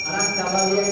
Antar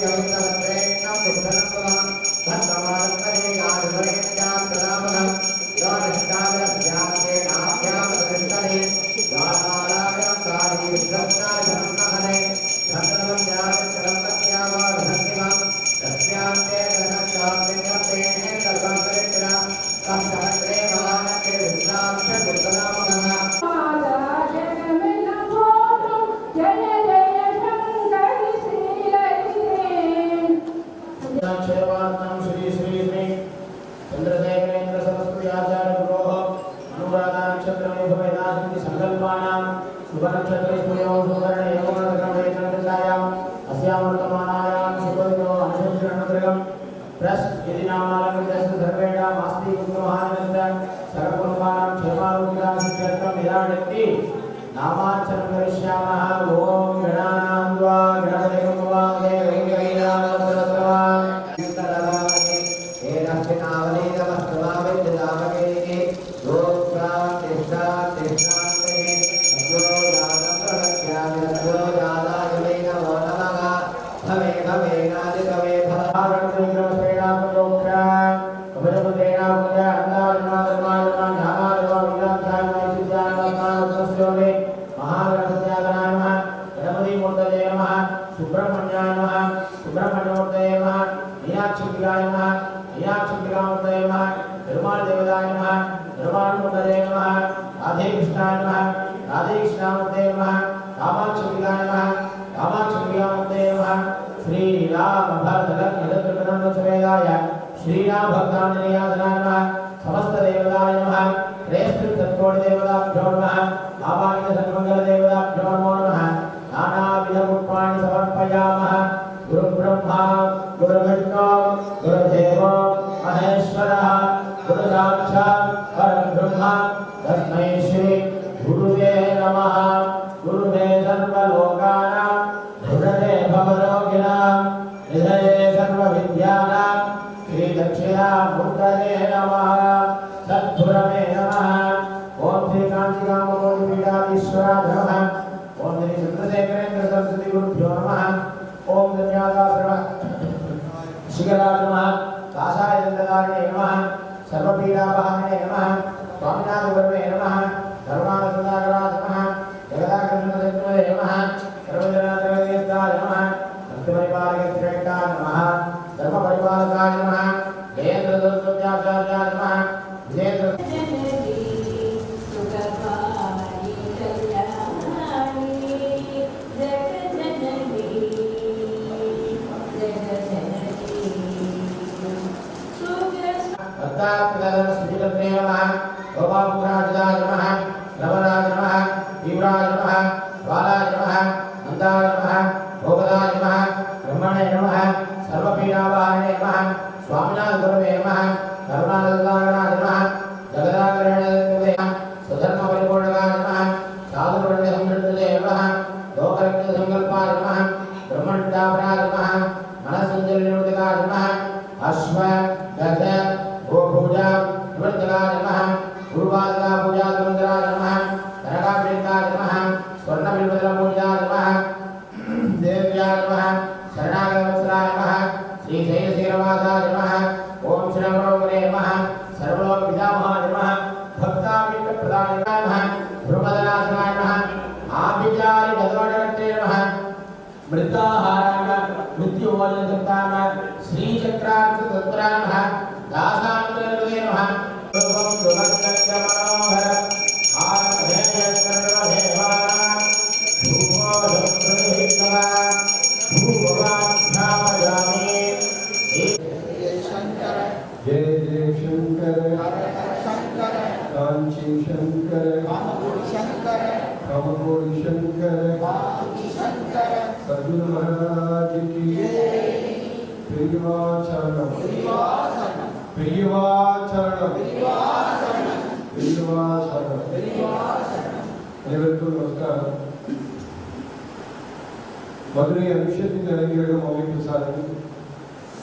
Madurai அனுஷத்தின் அறிஞரகம் அமைப்பு சார்பில்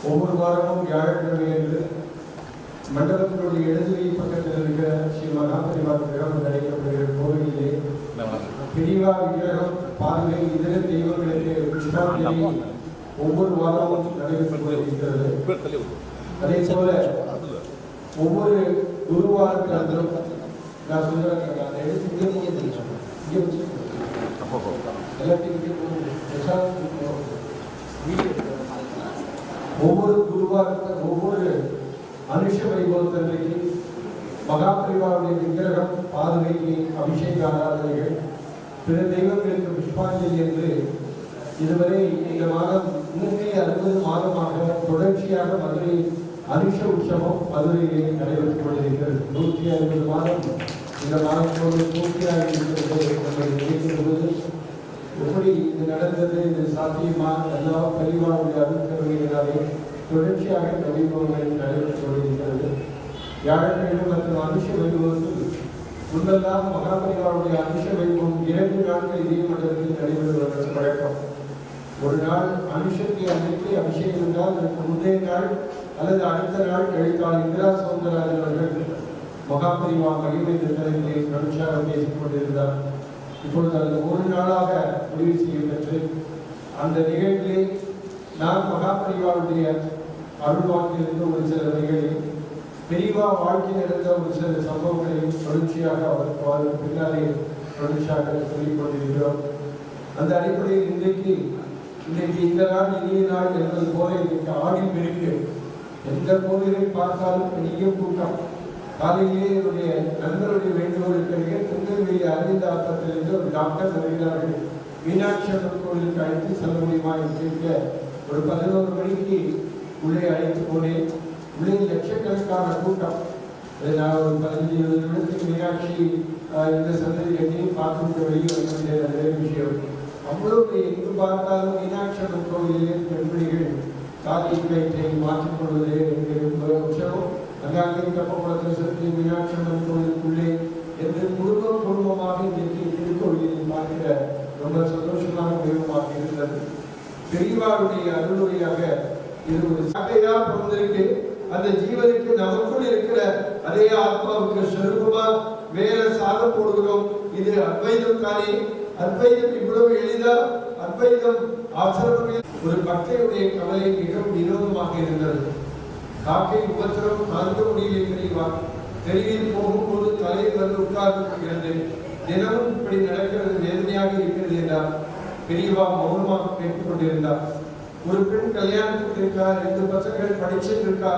ஒவ்வொரு வாரமும் வியாழக்கிழமையன்று மண்டபத்தினுடைய இடதுகை பக்கத்தில் இருக்கிற ஸ்ரீ மகாபரிவா விக்கிரகம் நடைபெறப்படுகிற கோவிலிலே பெரியவா விக்கிரகம் பார்வை இதர தெய்வங்களுக்கு புஷ்பாஞ்சலி ஒவ்வொரு வாரமும் நடைபெற்று கொண்டிருக்கிறது. அதே போல ஒவ்வொரு குருவாரத்தில் அந்தரும் நான் சொல்றேன் அந்த எடுத்து இங்கே வச்சு எல்லாத்தையும் ஒவ்வொரு அனுஷ வைபவத்தன்றைக்கு மகாபரிவாருடைய விக்கிரகம் பாதுகைக்கு அபிஷேக ஆராதனைகள், பிற தெய்வங்களுக்கு புஷ்பாஞ்சலி என்று இதுவரை இந்த மாதம் 160 மாதமாக தொடர்ச்சியாக மதுரை அனுஷ உற்சவம் மதுரையிலே நடைபெற்றுக் கொண்டிருக்கிறது. 160 மாதம் இந்த மாதத்தோடு பூர்த்தியாக இருக்கிறது என்பதை நினைக்கின்றது. எப்படி இது நடந்தது, இது சாத்தியமா, எல்லா பரிவாருடைய அருட்கருணையினாலே தொடர்ச்சியாக இந்த வைபவங்கள் நடைபெற்றுக் கொண்டிருக்கிறது. வியாழக்கிழமை மற்றும் அனுஷ வைபவத்தில் முன்னெல்லாம் மகாபரிவாருடைய அனுஷ வைபவம் 2 நாட்கள் இதே மண்டலத்தில் நடைபெறுவது வழக்கம். ஒரு நாள் அனுஷத்தை அன்றைக்கு அபிஷேகம் என்றால் அதற்கு முந்தைய நாள் அல்லது அடுத்த நாள் எழுத்தாளர் இந்திரா சௌந்தரராஜன் அவர்கள் மகாபரிவா மகிமை திட்டத்திலே தொடர்ச்சியாக பேசிக் கொண்டிருந்தார். இப்பொழுது அந்த 1 நாளாக முடிவு செய்யப்பட்டு அந்த நிகழ்விலே நான் மகாபரிவாருடைய அருள்வாக்கிலிருந்து ஒரு சில வரிகளையும் பெரியவா வாழ்க்கையில் நடந்த ஒரு சில சம்பவங்களையும் தொடர்ச்சியாக அவருக்கு பின்னாலே தொடர்ச்சியாக சொல்லிக் கொண்டிருக்கிறோம். அந்த அடிப்படையில் இன்றைக்கு இந்த நாள் இனிய நாள் என்பது போல இன்றைக்கு ஆடி பெருக்கு எந்த கோவிலை பார்த்தாலும் பெரிய கூட்டம். காலையிலே என்னுடைய நண்பருடைய வேண்டுகோளுக்கு திருநெல்வேலி அரவிந்த ஆஸ்பத்திரியிலிருந்து ஒரு டாக்டர் வருகிறார்கள். மீனாட்சி அம்மன் கோவிலுக்கு அழைத்து செல்ல முடியுமா என்று கேட்க ஒரு 11 மணிக்கு உள்ளே அழைத்து போனேன். உள்ளே லட்சக்கணக்கான கூட்டம். நான் ஒரு 15-20 நிமிடத்துக்கு மீனாட்சி இந்த சந்ததி எங்கேயும் பார்த்துட்டு வெளியே வந்து நிறைய விஷயம். அவ்வளவு எங்கு பார்த்தாலும் மீனாட்சி அம்மன் கோவிலே பெண்மணிகள் காலை கயிற்றை மாற்றிக் கொள்வது உற்சவம். அங்காங்கே கப்பகுளத்தில் சென்று மீனாட்சி அம்மன் கோவிலுக்குள்ளே என்று குடும்பமாக இன்றைக்கு திருக்கோவிலை பார்க்கிற ரொம்ப சந்தோஷமான வைபவமாக இருந்தது. பெரியவாருடைய அருளுரையாக இது ஒரு சட்டையா பிறந்திருக்கு. அந்த ஜீவனுக்கு நமக்குள் இருக்கிற அதே ஆத்மாவுக்கு சொரூபமா வேற சாதம் போடுகிறோம். இது அத்வைதம் தானே. அத்வைதம் இவ்வளவு எளிதா? அத்வைதம் ஆசிரமங்களில் ஒரு பக்தையுடைய கவலை மிகவும் வினோதமாக இருந்தது. காக்கை உபத்திரம் தாங்க முடியலை பெரியவா. தெருவில் போகும்போது தலையில் வந்து உட்கார்ந்து கொள்கிறது. தினமும் இப்படி நடக்கிறது, வேதனையாக இருக்கிறது என்றார். பெரியவா மௌனமாக கேட்டுக் கொண்டிருந்தார். ஒரு பெண் கல்யாணத்துக்கு இருக்கா, 2 பசங்கள் படிச்சுட்டு இருக்கா,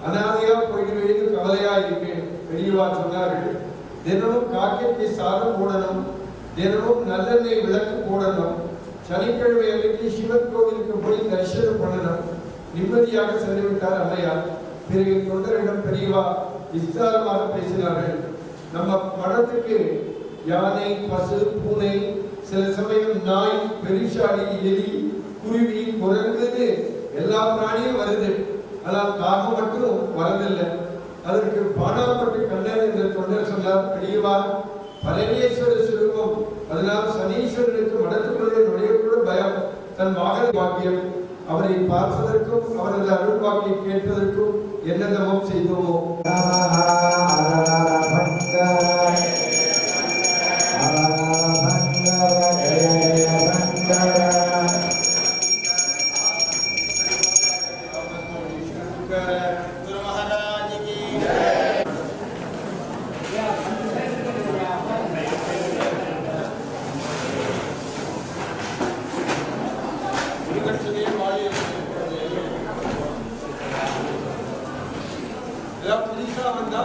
அனாதையா போயிடுவேன்னு கவலையா இருக்கேன். பெரியவா சொன்னார்கள், தினமும் காக்கைக்கு சாதம் போடணும், தினமும் நல்லெண்ணெய் விளக்கு போடணும், சனிக்கிழமை அன்னைக்கு சிவன் கோவிலுக்கு போய் தரிசனம் பண்ணணும். நிம்மதியாக சென்றுவிட்டார் அம்மையார். பிறகு தொண்டரிடம் பெரியவா விஸ்தாரமாக பேசினார்கள். நம்ம மடத்துக்கு யானை, பசு, பூனை, சில சமயம் நாய், பெரிசாலி, எலி, குருவி, குரங்குன்னு எல்லா பிராணியும் வருது. ஆனால் காகம் மட்டும் வரதில்லை. அதற்கு பானாப்பட்டு கண்ணன் என்ற தொண்டர் சொன்னார், பெரியவா பரமேஸ்வர சுரூபம், அதனால் சனீஸ்வரனுக்கு மடத்துக்குள்ளே நுழையக்கூட பயம். தன் வாகன பாக்கியம். அவரை பார்ப்பதற்கும் அவரது அருள் பாக்கியை கேட்பதற்கும் என்ன தவம் செய்தோமோ. புதுசா வந்தா